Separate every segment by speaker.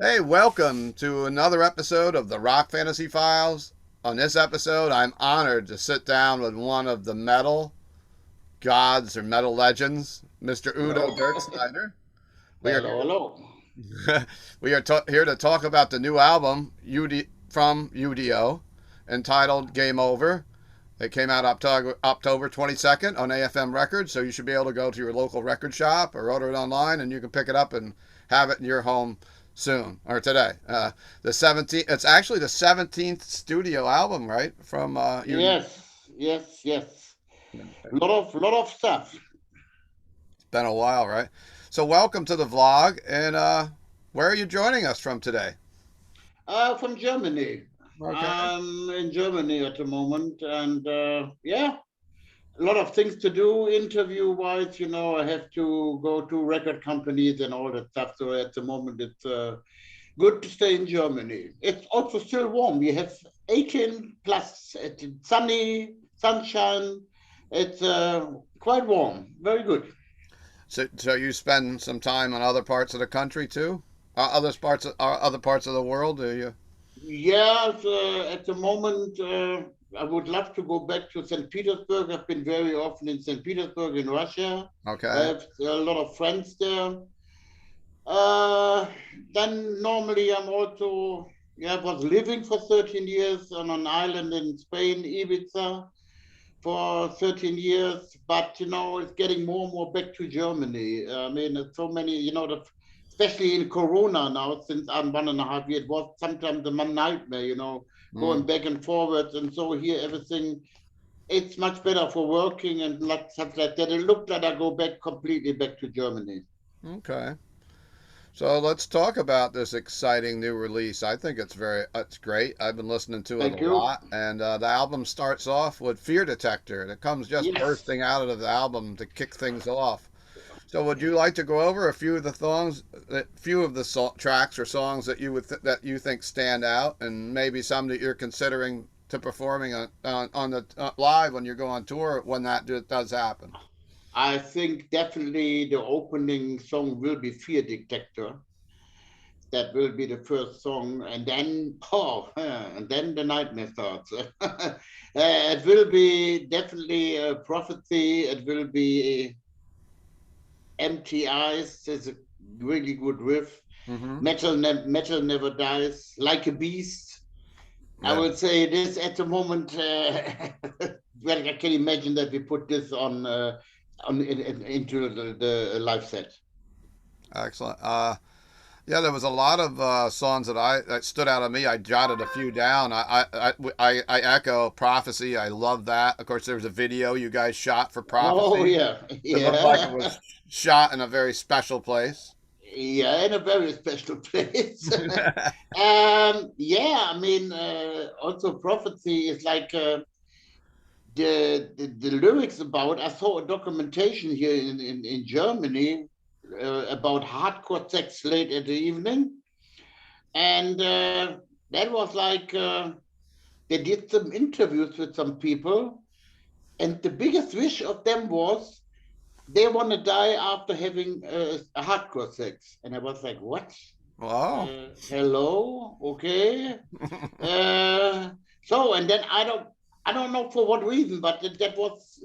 Speaker 1: Hey, welcome to another episode of the Rock Fantasy Files. On this episode, I'm honored to sit down with one of the metal gods or metal legends, Mr. Udo
Speaker 2: Hello.
Speaker 1: Dirkschneider. We are
Speaker 2: Hello, hello.
Speaker 1: we are here to talk about the new album from U.D.O. entitled Game Over. It came out October 22nd on AFM Records, so you should be able to go to your local record shop or order it online, and you can pick it up and have it in your home soon or today. The 17th. It's actually the 17th studio album, right? From UD.
Speaker 2: Yes. Lot of stuff.
Speaker 1: It's been a while, right? So welcome to the vlog, and where are you joining us from today?
Speaker 2: From Germany.
Speaker 1: Okay.
Speaker 2: I'm in Germany at the moment, and yeah, a lot of things to do interview-wise. I have to go to record companies and all that stuff. So at the moment, it's good to stay in Germany. It's also still warm. We have 18 plus. It's sunny, sunshine. It's quite warm. Very good.
Speaker 1: So you spend some time in other parts of the country too? Other parts of the world? Do you?
Speaker 2: Yeah, at the moment, I would love to go back to St. Petersburg. I've been very often in St. Petersburg in Russia. I
Speaker 1: Okay.
Speaker 2: have a lot of friends there. Uh, then normally I'm also, yeah, I was living for 13 years on an island in Spain, Ibiza, for 13 years. But, it's getting more and more back to Germany. I mean, there's so many, especially in Corona now, since I'm 1.5 years, it was sometimes a nightmare,
Speaker 1: Mm,
Speaker 2: going back and forwards. And so here, everything, it's much better for working and like stuff like that. It looked like I go back completely back to Germany.
Speaker 1: okay. So let's talk about this exciting new release. I think it's great. I've been listening to it a
Speaker 2: Thank you.
Speaker 1: lot, and the album starts off with Fear Detector, and it comes just
Speaker 2: Yes.
Speaker 1: bursting out of the album to kick things off. So would you like to go over a few of the tracks or songs that that you think stand out, and maybe some that you're considering to performing on the live when you go on tour when does happen?
Speaker 2: I think definitely the opening song will be Fear Detector. That will be the first song, and then and then the nightmare starts. It will be definitely a prophecy. It will be empty eyes. It's a really good riff.
Speaker 1: Mm-hmm.
Speaker 2: Metal never dies. Like a beast. I
Speaker 1: Yeah.
Speaker 2: would say this at the moment. Well, I can imagine that we put this into the live set.
Speaker 1: Excellent. Yeah, there was a lot of songs that stood out of me. I jotted a few down. I echo Prophecy. I love that. Of course, there was a video you guys shot for
Speaker 2: Oh
Speaker 1: Prophecy.
Speaker 2: yeah,
Speaker 1: It looked like it
Speaker 2: yeah.
Speaker 1: was shot in a very special place.
Speaker 2: Yeah, in a very special place. Yeah, I mean, also prophecy is like the lyrics about. I saw a documentation here in Germany about hardcore sex late at the evening, and that was like they did some interviews with some people, and the biggest wish of them was they want to die after having a hardcore sex, and I was like, what?
Speaker 1: Wow.
Speaker 2: Hello, okay. Uh, so and then I don't know for what reason, but that was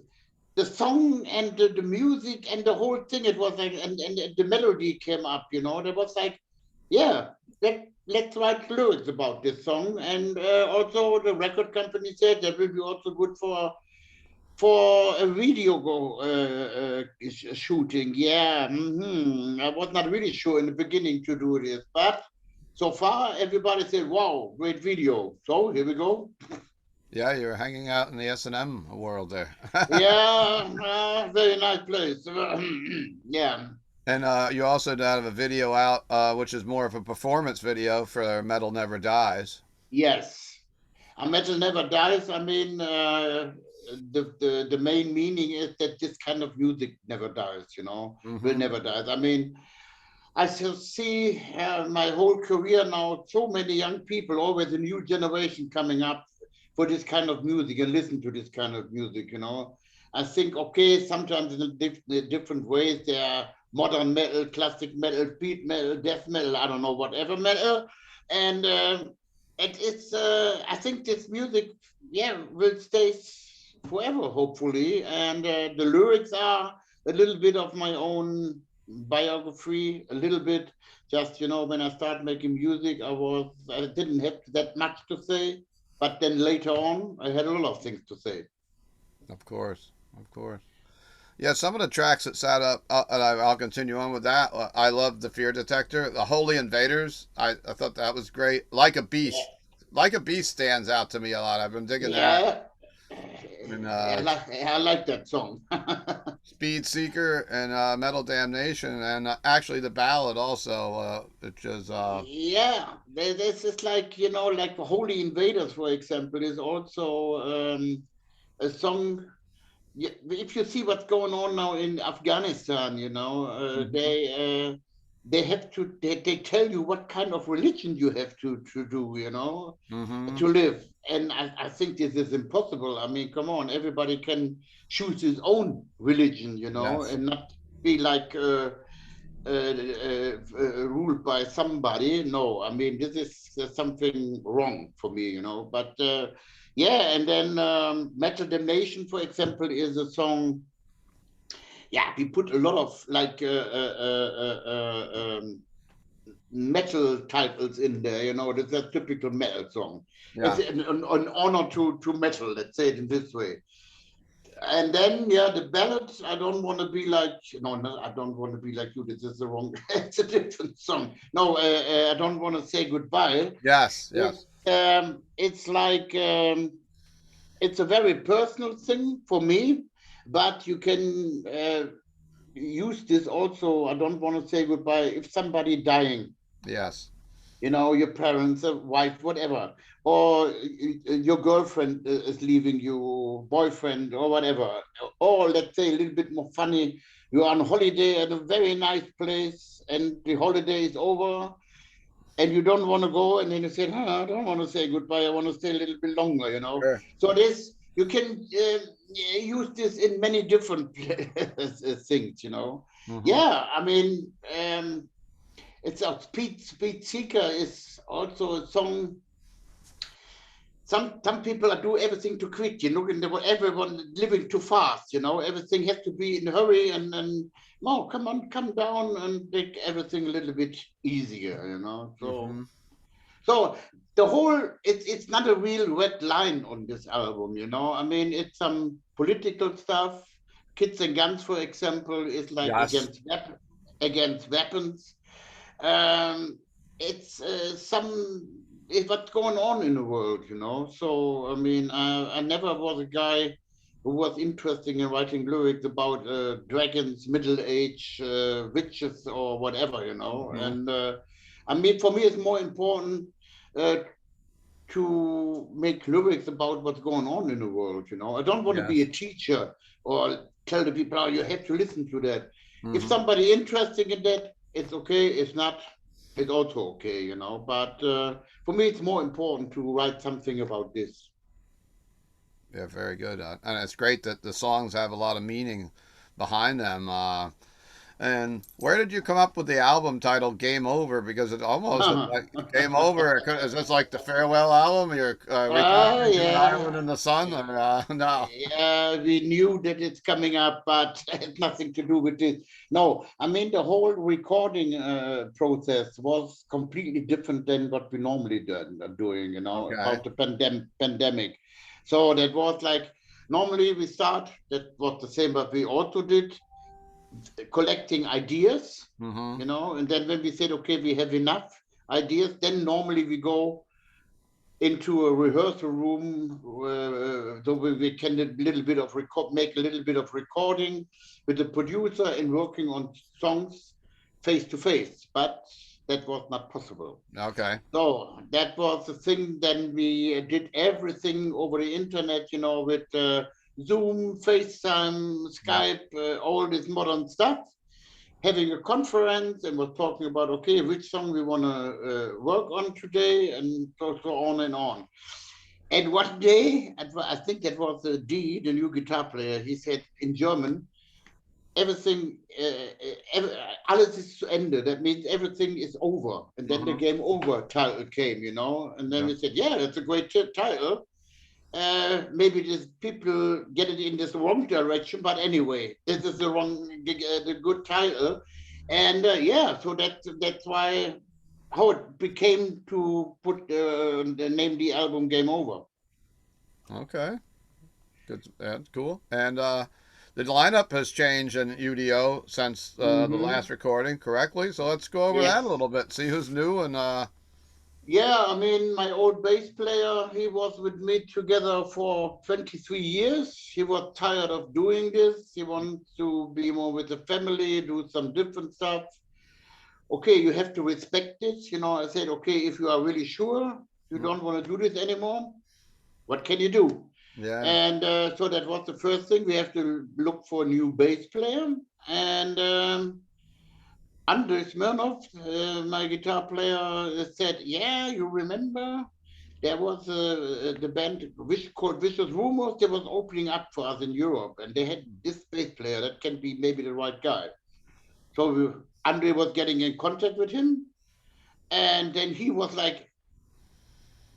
Speaker 2: the song and the music and the whole thing. It was like and the melody came up. There was like, yeah, let's write lyrics about this song. And also the record company said that will be also good for a video shooting. Yeah, I was not really sure in the beginning to do this, but so far everybody said, "Wow, great video." So here we go.
Speaker 1: Yeah, you're hanging out in the S&M world there.
Speaker 2: Yeah, very nice place. Yeah.
Speaker 1: And you also have a video out, which is more of a performance video for Metal Never Dies.
Speaker 2: Yes. A metal never dies. I mean, the main meaning is that this kind of music never dies. Will
Speaker 1: Mm-hmm.
Speaker 2: never dies. I mean, I still see my whole career now so many young people, always a new generation coming up for this kind of music and listen to this kind of music. I think, okay, sometimes in different ways they are modern metal, classic metal, speed metal, death metal, I don't know, whatever metal. And it's, I think this music, yeah, will stay forever, hopefully. And the lyrics are a little bit of my own biography, a little bit. Just, you know, when I started making music, I didn't have that much to say, but then later on, I had a lot of things to say.
Speaker 1: Of course, of course. Yeah, some of the tracks that sat up, and I'll continue on with that. I love the Fear Detector, the Holy Invaders. I thought that was great.
Speaker 2: Yeah,
Speaker 1: Like a Beast stands out to me a lot. I've been digging that.
Speaker 2: yeah.
Speaker 1: And
Speaker 2: I like that song.
Speaker 1: Speed Seeker and Metal Damnation, and actually the ballad also, which is
Speaker 2: Yeah, this is like, you know, like Holy Invaders, for example, is also a song. Yeah, if you see what's going on now in Afghanistan, you know, they have to they tell you what kind of religion you have to do, you know,
Speaker 1: mm-hmm.
Speaker 2: to live. And I think this is impossible. I mean, come on, everybody can choose his own religion, you know,
Speaker 1: Yes.
Speaker 2: and not be like ruled by somebody. No, I mean, this is something wrong for me, you know. But yeah, and then Metal Damnation, for example, is a song. Yeah, we put a lot of like metal titles in there, you know. That's a typical metal song. It's
Speaker 1: Yeah.
Speaker 2: an honor to metal, let's say it in this way. And then yeah, the ballads. I don't want to be like no, I don't want to be like you. This is the wrong. It's a different song. No, I don't want to say goodbye.
Speaker 1: Yes. Yes.
Speaker 2: It's like it's a very personal thing for me, but you can use this also. I don't want to say goodbye if somebody dying,
Speaker 1: Yes.
Speaker 2: you know, your parents, a wife, whatever, or your girlfriend is leaving you, boyfriend, or whatever, or let's say a little bit more funny, you're on holiday at a very nice place and the holiday is over and you don't want to go, and then you say, I don't want to say goodbye, I want to stay a little bit longer, you know.
Speaker 1: Sure.
Speaker 2: So this, you can use this in many different things, you know.
Speaker 1: Mm-hmm.
Speaker 2: Yeah, I mean, it's a Speed Seeker is also a song. Some people do everything too quick, you know, and everyone living too fast, you know. Everything has to be in a hurry, and no, come on, come down and make everything a little bit easier, you know.
Speaker 1: Mm-hmm.
Speaker 2: So the whole it's not a real red line on this album, you know. I mean, it's some political stuff. Kids and Guns, for example, is like
Speaker 1: Yes.
Speaker 2: against weapons. um, it's it's what's going on in the world, you know. So I mean, I never was a guy who was interested in writing lyrics about dragons, middle age, witches, or whatever, you know.
Speaker 1: Mm-hmm.
Speaker 2: And I mean, for me, it's more important uh, to make lyrics about what's going on in the world, you know. I don't want to be a
Speaker 1: Yes.
Speaker 2: teacher or tell the people, oh, you have to listen to that. If
Speaker 1: Mm-hmm.
Speaker 2: somebody interested in that, it's okay. It's not, it's also okay, you know. But for me, it's more important to write something about this.
Speaker 1: Yeah, very good. And it's great that the songs have a lot of meaning behind them. And where did you come up with the album title "Game Over"? Because it almost looked like "Game Over." Is this like the farewell album? You're retiring to an
Speaker 2: Yeah,
Speaker 1: island in the sun, or no?
Speaker 2: yeah, we knew that it's coming up, but it had nothing to do with this. No, I mean, the whole recording process was completely different than what we normally are doing, you know,
Speaker 1: Okay.
Speaker 2: about the pandemic. So that was like, normally we start, that was the same, but we also did collecting ideas,
Speaker 1: Mm-hmm.
Speaker 2: you know, and then when we said, okay, we have enough ideas, then normally we go into a rehearsal room, so we can make a little bit of recording with the producer and working on songs face to face, but that was not possible.
Speaker 1: Okay.
Speaker 2: So that was the thing. Then we did everything over the internet, you know, with Zoom, FaceTime,
Speaker 1: Yeah.
Speaker 2: Skype, all this modern stuff, having a conference and was talking about, okay, which song we want to work on today, and so on and on. And one day, I think that was D, the new guitar player, he said in German, everything, alles ist zu Ende. That means everything is over. And then the
Speaker 1: Mm-hmm.
Speaker 2: game over title came, you know. And then
Speaker 1: Yeah.
Speaker 2: we said, yeah, that's a great title. Maybe these people get it in this wrong direction, but anyway, this is the good title. And yeah, so that's why how it became to put the name the album Game Over.
Speaker 1: Okay. Good. That's cool. And the lineup has changed in UDO since the last
Speaker 2: Mm-hmm.
Speaker 1: recording, correctly. So let's go over that a
Speaker 2: Yes.
Speaker 1: little bit. See who's new and
Speaker 2: Yeah, I mean, my old bass player, he was with me together for 23 years. He was tired of doing this. He wants to be more with the family, do some different stuff. Okay, you have to respect this. You know, I said, okay, if you are really sure you don't want to do this anymore, what can you do?
Speaker 1: yeah.
Speaker 2: And so that was the first thing. We have to look for a new bass player. And Andrei Smirnov, my guitar player, said, yeah, you remember? There was the band called Vicious Rumors. They was opening up for us in Europe. And they had this bass player that can be maybe the right guy. So Andre was getting in contact with him, and then he was like,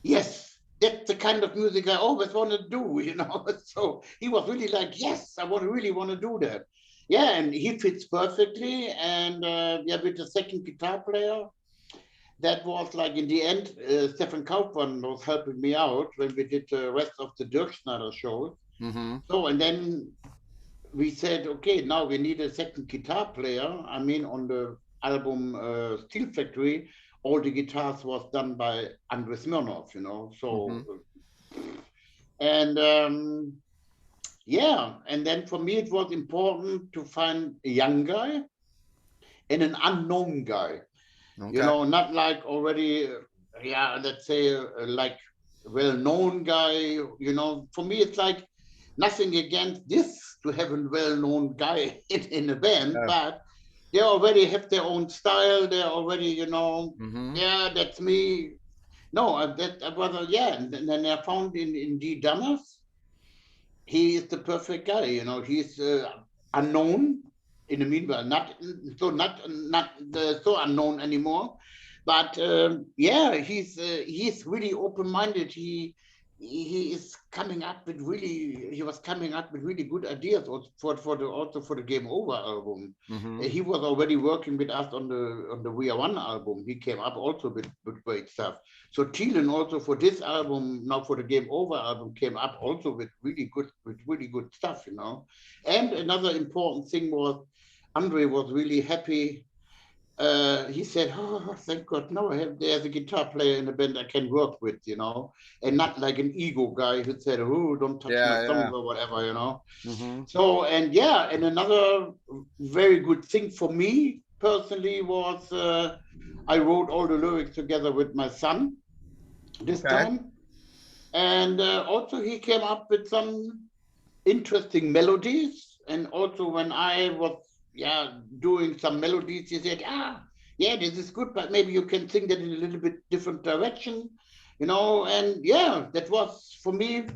Speaker 2: "Yes, that's the kind of music I always want to do," you know. So he was really like, "Yes, I really want to do that." Yeah, and he fits perfectly. And yeah, with the second guitar player, that was like in the end, Stefan Kaufman was helping me out when we did the rest of the Dirkschneider shows.
Speaker 1: Mm-hmm.
Speaker 2: So and then we said, okay, now we need a second guitar player. I mean, on the album Steel Factory, all the guitars was done by Andrei Smirnov, you know.
Speaker 1: Mm-hmm.
Speaker 2: So, and yeah, and then for me, it was important to find a young guy and an unknown guy, you
Speaker 1: Okay.
Speaker 2: know, not like already, yeah, let's say, like well-known guy, you know. For me, it's like nothing against this to have a well-known guy in a band,
Speaker 1: Yeah.
Speaker 2: but they already have their own style. They're already, you know,
Speaker 1: Mm-hmm.
Speaker 2: yeah, that's me. No, that was yeah. And then I found in D. Dummers, he is the perfect guy. You know, he's unknown in the meanwhile, not so unknown anymore. But yeah, he's really open-minded. He is coming up with really he was coming up with really good ideas also for the Game Over album.
Speaker 1: Mm-hmm.
Speaker 2: He was already working with us on the We Are One album. He came up also with great stuff. So Thielen also for this album, now for the Game Over album, came up also with really good stuff, you know. And another important thing was Andre was really happy. He said, "Oh, thank God, no, there's a guitar player in the band I can work with, you know, and not like an ego guy who said, oh, don't touch my
Speaker 1: Yeah.
Speaker 2: songs
Speaker 1: Yeah.
Speaker 2: or whatever, you know."
Speaker 1: Mm-hmm.
Speaker 2: So, and yeah, and another very good thing for me personally was I wrote all the lyrics together with my son this
Speaker 1: Okay.
Speaker 2: time. And also, he came up with some interesting melodies. And also, when I was yeah doing some melodies, he said, "Ah, yeah, this is good, but maybe you can sing that in a little bit different direction, you know." And yeah, that was for me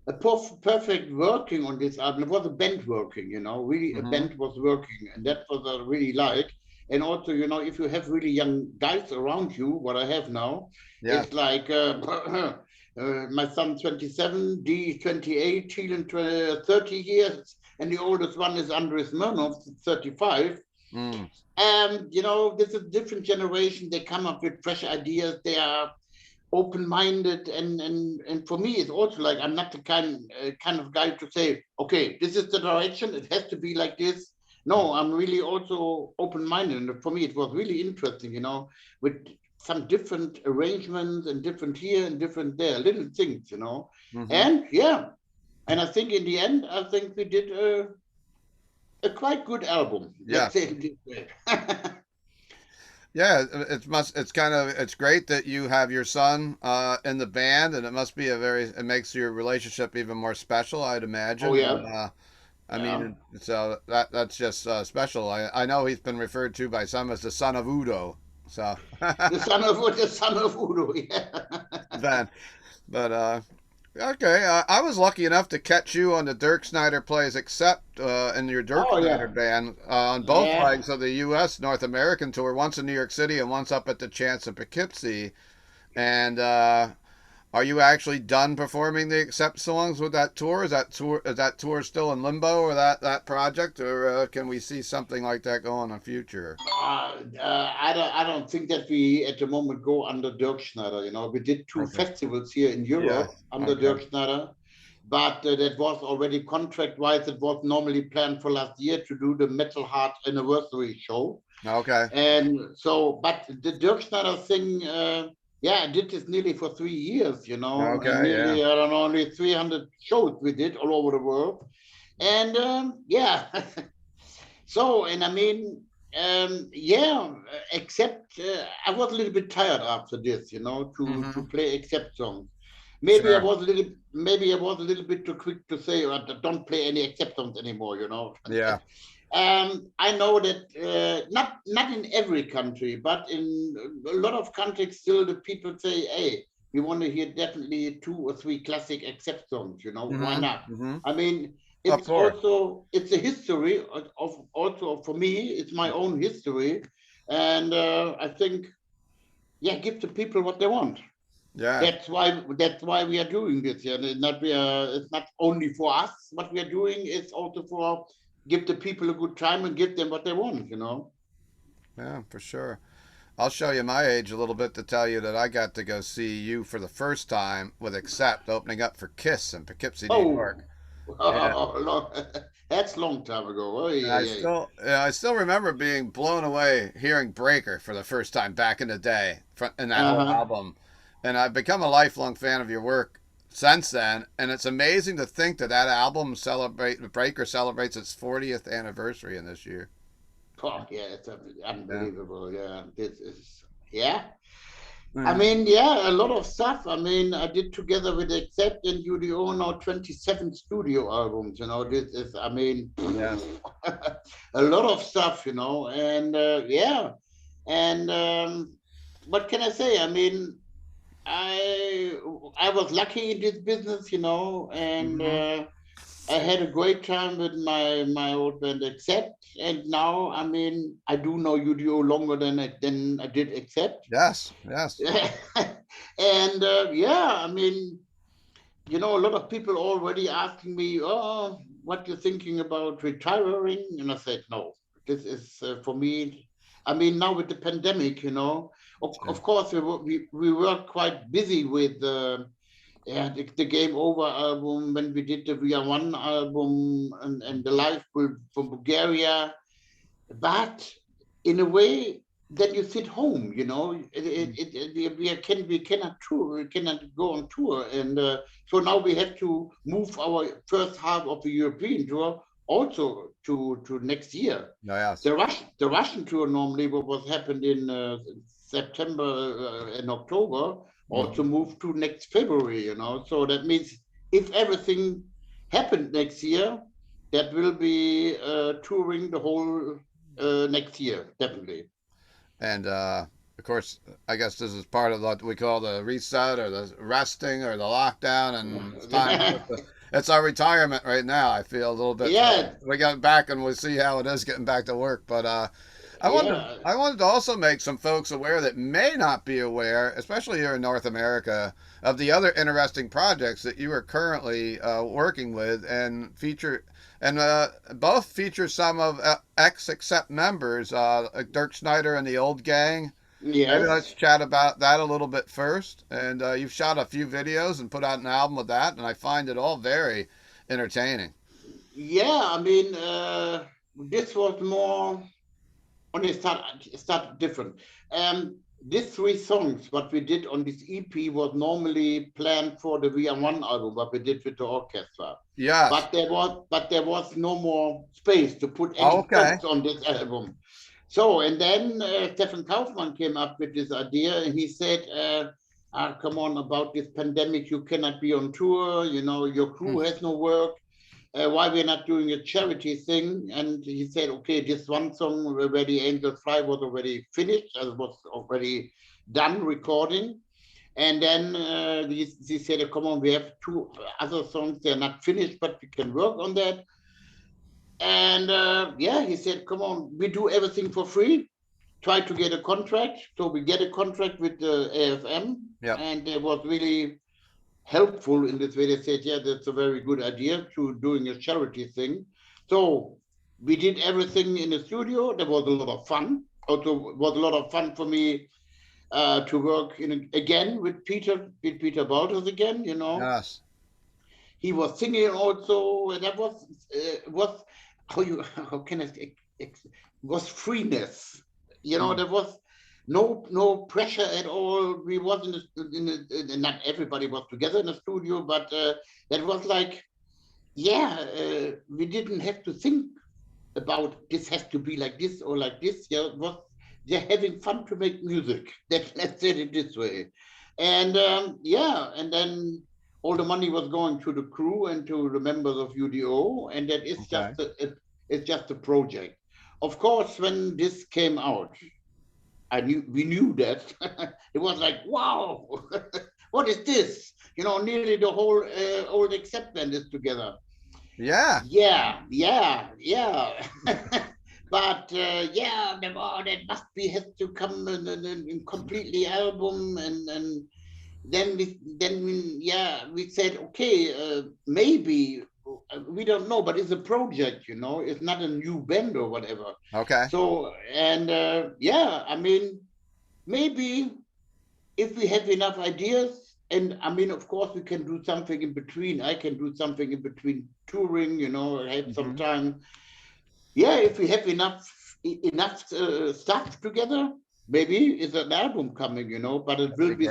Speaker 2: a perfect working on this album. It was a band working, you know, really a
Speaker 1: Mm-hmm.
Speaker 2: band was working, and that was I really like. And also, you know, if you have really young guys around you, what I have now,
Speaker 1: Yeah.
Speaker 2: it's like my son 27, D 28, children 30 years, and the oldest one is Andres Smirnov, 35.
Speaker 1: Mm.
Speaker 2: You know, this is a different generation. They come up with fresh ideas. They are open-minded, and for me, it's also like I'm not the kind of guy to say, okay, this is the direction. It has to be like this. No, I'm really also open-minded, and for me, it was really interesting, you know, with some different arrangements and different here and different there, little things, you know.
Speaker 1: Mm-hmm.
Speaker 2: And yeah, and I think in the end, I think we did a quite good album.
Speaker 1: Yeah.
Speaker 2: Let's say it this way.
Speaker 1: Yeah, it's kind of it's great that you have your son in the band, and it must be it makes your relationship even more special, I'd
Speaker 2: Oh
Speaker 1: imagine. And
Speaker 2: yeah,
Speaker 1: I
Speaker 2: yeah.
Speaker 1: mean, so that's just special. I know he's been referred to by some as the son of Udo. So
Speaker 2: The son of Udo, yeah.
Speaker 1: then, but Okay, I was lucky enough to catch you on the Dirkschneider Plays Accept in your
Speaker 2: Oh
Speaker 1: Dirkschneider
Speaker 2: yeah,
Speaker 1: band on both
Speaker 2: yeah.
Speaker 1: legs of the U.S. North American tour, once in New York City and once up at the Chance of Poughkeepsie. And are you actually done performing the Accept songs with that tour? Is that tour still in limbo, or that project, or can we see something like that go in the future?
Speaker 2: I don't think that we at the moment go under Dirkschneider. We did two
Speaker 1: Okay.
Speaker 2: festivals here in
Speaker 1: Yeah.
Speaker 2: Europe under
Speaker 1: Okay.
Speaker 2: Dirkschneider, but that was already contract-wise. It was normally planned for last year to do the Metal Heart anniversary show.
Speaker 1: Okay.
Speaker 2: And so, but the Dirkschneider thing, yeah, I did this nearly for 3 years, and
Speaker 1: Okay. Yeah.
Speaker 2: nearly, I don't know, only 300 shows we did all over the world. And yeah, so, and I mean, yeah, except I was a little bit tired after this, to
Speaker 1: Mm-hmm.
Speaker 2: play except songs.
Speaker 1: Sure.
Speaker 2: Maybe I was a little bit too quick to say, don't play any except songs anymore.
Speaker 1: Yeah.
Speaker 2: I know that not in every country, but in a lot of countries, still the people say, "Hey, we want to hear definitely 2 or 3 classic accept songs." Why
Speaker 1: Mm-hmm.
Speaker 2: not?
Speaker 1: Mm-hmm.
Speaker 2: I mean,
Speaker 1: Of course.
Speaker 2: it's a history of also for me. It's my own history, and I think, yeah, give the people what they want.
Speaker 1: Yeah.
Speaker 2: That's why we are doing this. Yeah, it's not only for us. What we are doing is also for give the people a good time and give them what they want.
Speaker 1: Yeah, for sure. I'll show you my age a little bit to tell you that I got to go see you for the first time with Accept opening up for Kiss in Poughkeepsie, New York.
Speaker 2: Oh,
Speaker 1: Yeah.
Speaker 2: that's long time ago. Oh yeah, yeah.
Speaker 1: I still remember being blown away hearing Breaker for the first time back in the day in that whole
Speaker 2: Uh-huh.
Speaker 1: album. And I've become a lifelong fan of your work since then. And it's amazing to think that album Breaker celebrates its 40th anniversary in this year.
Speaker 2: Oh yeah, it's
Speaker 1: Yeah.
Speaker 2: unbelievable. Yeah, this is yeah. I
Speaker 1: Mm.
Speaker 2: mean, yeah, a lot of stuff. I mean, I did together with Accept and U.D.O now 27 studio albums. This is, I mean,
Speaker 1: Yes.
Speaker 2: a lot of stuff. And yeah, and what can I say? I mean, I I was lucky in this business, and
Speaker 1: Mm-hmm.
Speaker 2: I had a great time with my old band Accept, and now I mean I do know U.D.O longer than I did Accept.
Speaker 1: Yes. Yes.
Speaker 2: And yeah, I mean, a lot of people already asking me, "Oh, what you thinking about retiring?" And I said, "No, this is for me." I mean, now with the pandemic, of
Speaker 1: Sure.
Speaker 2: course we were quite busy with yeah, the Game Over album when we did the We Are One album and the live from Bulgaria, but in a way then you sit home. We cannot tour, we cannot go on tour, and so now we have to move our first half of the European tour also to next year.
Speaker 1: No, yes.
Speaker 2: The Russian tour normally what was happened in September and October also
Speaker 1: Mm-hmm.
Speaker 2: moved to next February. So that means if everything happened next year, that will be touring the whole next year, definitely.
Speaker 1: And of course, I guess this is part of what we call the reset or the resting or the lockdown, and it's time to put the. It's our retirement right now. I feel a little bit.
Speaker 2: Yeah,
Speaker 1: We got back and we'll see how it is getting back to work. But I wanted to,
Speaker 2: yeah,
Speaker 1: I wanted to also make some folks aware that may not be aware, especially here in North America, of the other interesting projects that you are currently working with and feature and both feature some of ex Accept members, Dirk Schneider and the old gang. Maybe let's
Speaker 2: yes.
Speaker 1: chat about that a little bit first. And you've shot a few videos and put out an album with that, and I find it all very entertaining.
Speaker 2: Yeah, I mean, this was more on a start different. These 3 songs, what we did on this EP, was normally planned for the VR1 album, what we did with the orchestra.
Speaker 1: Yes.
Speaker 2: But there was no more space to put any
Speaker 1: Okay.
Speaker 2: songs on this album. So, and then Stefan Kaufman came up with this idea, and he said, "Come on, about this pandemic, you cannot be on tour. Your crew
Speaker 1: Hmm.
Speaker 2: has no work. Why we're not doing a charity thing?" And he said, "Okay, this one song where the Angels Fly was already finished, was already done recording." And then he said, come on, we have 2 other songs, they're not finished, but we can work on that. And yeah, he said, come on, we do everything for free. Try to get a contract. So we get a contract with the AFM.
Speaker 1: Yep.
Speaker 2: And it was really helpful in this way. They said, yeah, that's a very good idea to doing a charity thing. So we did everything in the studio. There was a lot of fun. Also was a lot of fun for me to work again with Peter Baltes again, you know.
Speaker 1: Yes.
Speaker 2: He was singing also, and that was how can I say, was freeness, you know. There was no pressure at all. We wasn't not everybody was together in the studio, but that was like, yeah, we didn't have to think about this has to be like this or like this. Yeah, it was, they're having fun to make music. Let's say it this way. And yeah, and then all the money was going to the crew and to the members of U.D.O, and that is it's just a project. Of course, when this came out, we knew that it was like, wow, what is this? You know, nearly the whole old acceptance is together.
Speaker 1: Yeah.
Speaker 2: But yeah, that must be has to come in completely album, and then we said, okay, maybe we don't know, but it's a project, you know, it's not a new band or whatever.
Speaker 1: Okay.
Speaker 2: So and yeah, I mean, maybe if we have enough ideas, and I mean, of course, we can do something in between. I can do something in between touring, you know, have some time. Yeah, if we have enough stuff together, maybe it's an album coming, you know, but it will be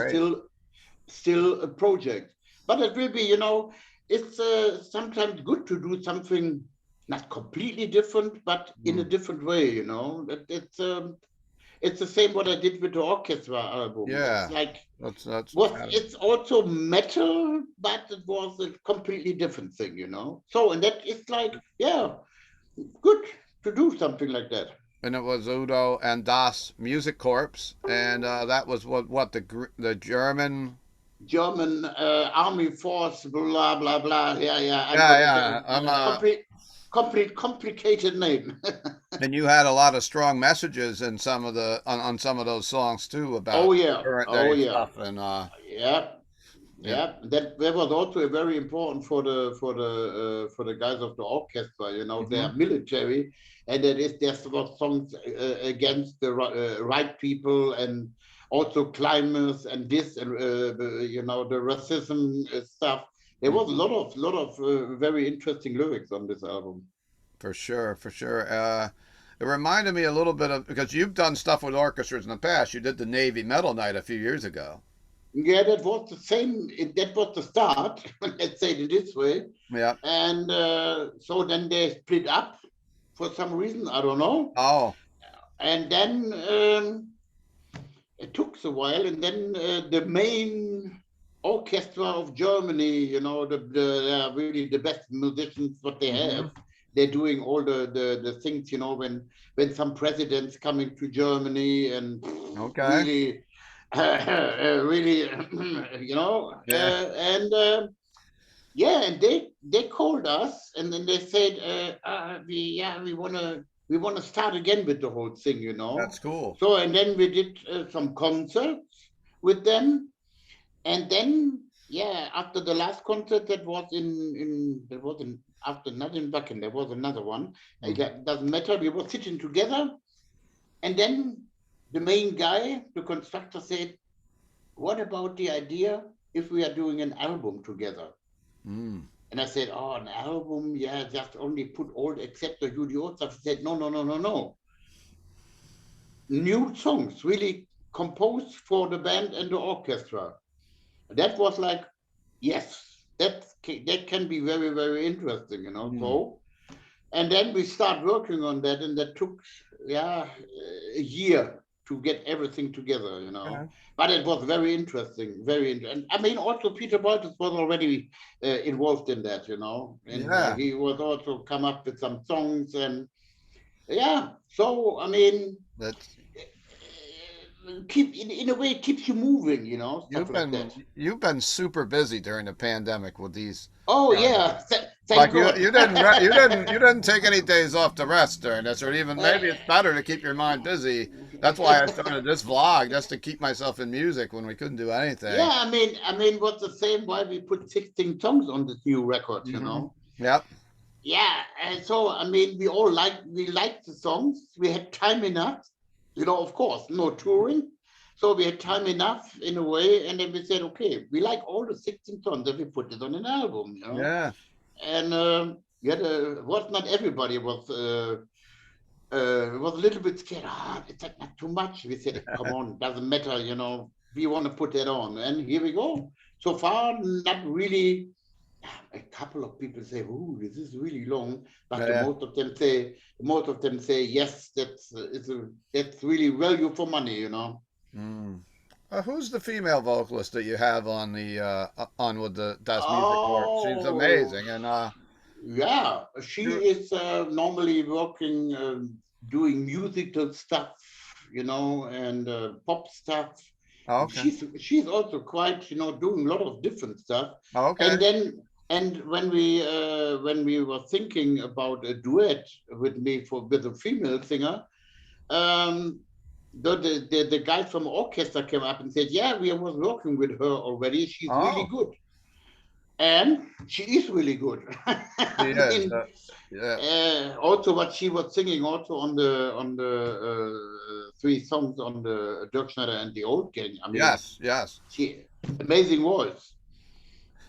Speaker 2: still a project. But it will be, you know, it's sometimes good to do something not completely different, but in a different way, you know. It's the same what I did with the Orchestra album.
Speaker 1: Yeah,
Speaker 2: it's like
Speaker 1: that's
Speaker 2: it's also metal, but it was a completely different thing, you know. So, and that is like, yeah, good to do something like that.
Speaker 1: And it was Udo and Das Musikorps, and that was what the German
Speaker 2: Army force, blah blah blah. Yeah. I
Speaker 1: know
Speaker 2: complicated name.
Speaker 1: And you had a lot of strong messages in some of the on some of those songs too about current day stuff, and
Speaker 2: yeah. That was also very important for the guys of the orchestra. You know, they are military, and there's songs against the right people, and also climbers and this, and you know, the racism stuff. There was a lot of very interesting lyrics on this album.
Speaker 1: For sure. It reminded me a little bit of, because you've done stuff with orchestras in the past. You did the Navy Metal Night a few years ago.
Speaker 2: Yeah, that was the same. That was the start. Let's say it this way.
Speaker 1: Yeah.
Speaker 2: And so then they split up for some reason. I don't know.
Speaker 1: Oh.
Speaker 2: And then it took a while, and then the main orchestra of Germany, you know, the really the best musicians what they have. They're doing all the things, you know, when some presidents coming to Germany, and really, really, you know, and they called us, and then they said, we want to start again with the whole thing, you know.
Speaker 1: That's cool.
Speaker 2: So, and then we did some concerts with them. And then, after the last concert, that was after not in Wacken, there was another one. It doesn't matter. We were sitting together, and then the main guy, the constructor, said, "What about the idea if we are doing an album together?" And I said, "Oh, an album? Yeah, just only put all except the U.D.O stuff." He said, "No. New songs, really composed for the band and the orchestra." That was like, yes, that can be very, very interesting, you know. So, and then we start working on that, and that took a year to get everything together, you know. But it was very interesting, and I mean, also Peter Baltes was already involved in that, you know, and he was also come up with some songs, and so I mean, keep in a way it keeps you moving, you know, stuff like that.
Speaker 1: You've been super busy during the pandemic with these
Speaker 2: Oh
Speaker 1: projects.
Speaker 2: yeah, thank
Speaker 1: Like
Speaker 2: God.
Speaker 1: you didn't take any days off to rest during this, or even
Speaker 2: Uh,
Speaker 1: maybe it's better to keep your mind busy. That's why I started this vlog, just to keep myself in music when we couldn't do anything.
Speaker 2: yeah, I mean, what's the same why we put 16 songs on this new record, you
Speaker 1: Hmm.
Speaker 2: know?
Speaker 1: Yep.
Speaker 2: Yeah, and so I mean, we liked the songs. We had time enough, you know. Of course, no touring, so we had time enough in a way. And then we said, okay, we like all the 16 songs, that we put it on an album, you know.
Speaker 1: Yeah.
Speaker 2: And was not everybody was a little bit scared. It's like not too much. We said, come on, doesn't matter, you know. We want to put that on, and here we go. So far, not really. A couple of people say, "Oh, this is really long," but
Speaker 1: Yeah.
Speaker 2: most of them say, "Yes, that's really value for money," you know.
Speaker 1: Mm. Who's the female vocalist that you have on the on with the Das Musikorps? She's
Speaker 2: Oh,
Speaker 1: amazing, and
Speaker 2: yeah, she
Speaker 1: you
Speaker 2: is normally working, doing musical stuff, you know, and pop stuff.
Speaker 1: oh,
Speaker 2: And
Speaker 1: okay,
Speaker 2: she's also quite, you know, doing a lot of different stuff.
Speaker 1: oh, okay,
Speaker 2: And then when we were thinking about a duet with me with a female singer, um, the guy from Orchestra came up and said, "Yeah, we was working with her already. She's really
Speaker 1: oh,
Speaker 2: good." And she is really good.
Speaker 1: she
Speaker 2: I
Speaker 1: is,
Speaker 2: mean,
Speaker 1: yeah,
Speaker 2: also what she was singing also on the three songs on the Dirkschneider and the Old Gang. I mean,
Speaker 1: yes, yes.
Speaker 2: she amazing voice.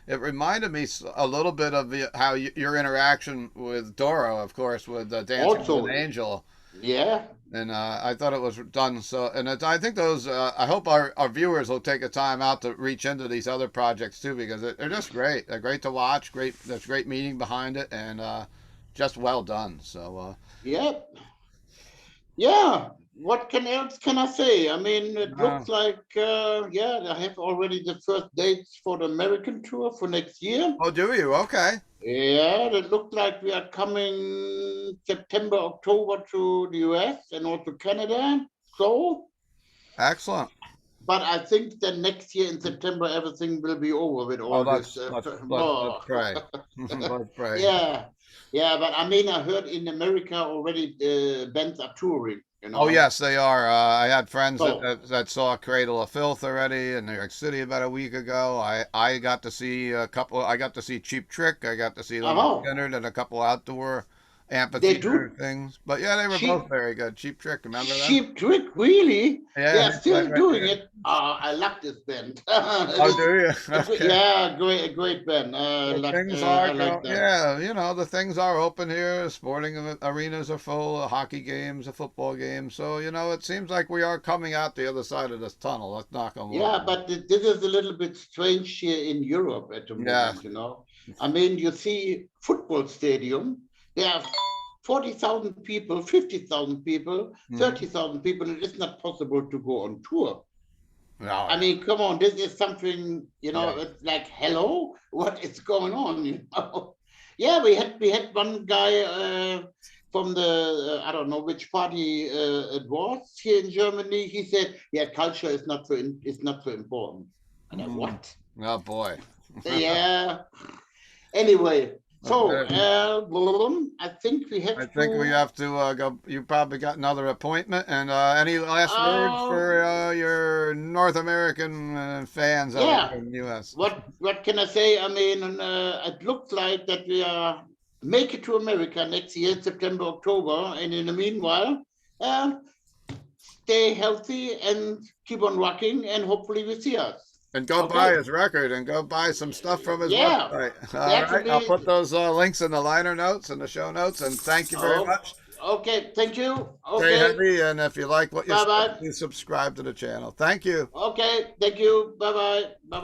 Speaker 1: It reminded me a little bit of how your interaction with Doro, of course, with Dancing with an
Speaker 2: Also,
Speaker 1: Angel,
Speaker 2: yeah,
Speaker 1: and I thought it was done so. And I think those. I hope our viewers will take a time out to reach into these other projects too, because they're just great. They're great to watch. Great. There's great meaning behind it, and just well done. So.
Speaker 2: yeah, yeah. What can else can I say? I mean, it
Speaker 1: Uh,
Speaker 2: looks like yeah, I have already the first dates for the American tour for next year.
Speaker 1: oh, do you? Okay.
Speaker 2: Yeah, it looks like we are coming September, October to the US and also Canada. So,
Speaker 1: Excellent.
Speaker 2: but I think that next year in September everything will be over with
Speaker 1: Oh,
Speaker 2: all this.
Speaker 1: let's pray. Let's pray.
Speaker 2: Yeah, yeah. But I mean, I heard in America already bands are touring. You
Speaker 1: Oh
Speaker 2: know,
Speaker 1: yes, they are. I had friends
Speaker 2: so
Speaker 1: that saw Cradle of Filth already in New York City about a week ago. I got to see a couple. I got to see Cheap Trick. I got to see them
Speaker 2: oh,
Speaker 1: Skinner and a couple outdoor
Speaker 2: they
Speaker 1: amphitheater
Speaker 2: do
Speaker 1: things. But yeah, they were both
Speaker 2: cheap
Speaker 1: very good. Cheap Trick, remember them?
Speaker 2: cheap trick. Really, they
Speaker 1: Yeah,
Speaker 2: are
Speaker 1: they played
Speaker 2: still
Speaker 1: right
Speaker 2: doing
Speaker 1: there.
Speaker 2: it. I love this band.
Speaker 1: Oh,
Speaker 2: This
Speaker 1: do you? Okay.
Speaker 2: yeah, great band.
Speaker 1: The things are
Speaker 2: I like
Speaker 1: go.
Speaker 2: that.
Speaker 1: Yeah, the things are open here. Sporting arenas are full. Hockey games, football games. So it seems like we are coming out the other side of this tunnel. Let's knock on wood.
Speaker 2: Yeah, but this is a little bit strange here in Europe at the
Speaker 1: Yeah.
Speaker 2: moment, you know. I mean, you see football stadium, there are 40,000 people, 50,000 people,
Speaker 1: Hmm.
Speaker 2: 30,000 people. It is not possible to go on tour.
Speaker 1: No.
Speaker 2: I mean, come on, this is something, you know,
Speaker 1: Yeah.
Speaker 2: it's like, hello, what is going on, you know? Yeah, we had one guy from the I don't know which party it was here in Germany. He said, "Yeah, culture is not so important." And I
Speaker 1: Mm.
Speaker 2: what?
Speaker 1: Oh boy.
Speaker 2: Yeah. Anyway, so
Speaker 1: Okay.
Speaker 2: I think we
Speaker 1: I
Speaker 2: have
Speaker 1: think we
Speaker 2: to.
Speaker 1: have to go. You probably got another appointment. And any last words
Speaker 2: Uh,
Speaker 1: for your North American fans over
Speaker 2: yeah.
Speaker 1: here in the U.S.?
Speaker 2: What can I say? I mean, it looks like that we are make it to America next year, September, October, and in the meanwhile, uh, stay healthy and keep on rocking, and hopefully we see us.
Speaker 1: And go buy
Speaker 2: Okay?
Speaker 1: his record and go buy some stuff from his
Speaker 2: Yeah,
Speaker 1: website. All right. I'll
Speaker 2: definitely.
Speaker 1: put those links in the liner notes and the show notes. And thank you very
Speaker 2: Oh,
Speaker 1: much.
Speaker 2: okay. Thank you.
Speaker 1: Stay
Speaker 2: Okay.
Speaker 1: heavy. And if you like what you
Speaker 2: Bye
Speaker 1: see,
Speaker 2: bye.
Speaker 1: please subscribe to the channel. Thank you.
Speaker 2: Okay. Thank you. Bye bye. Bye.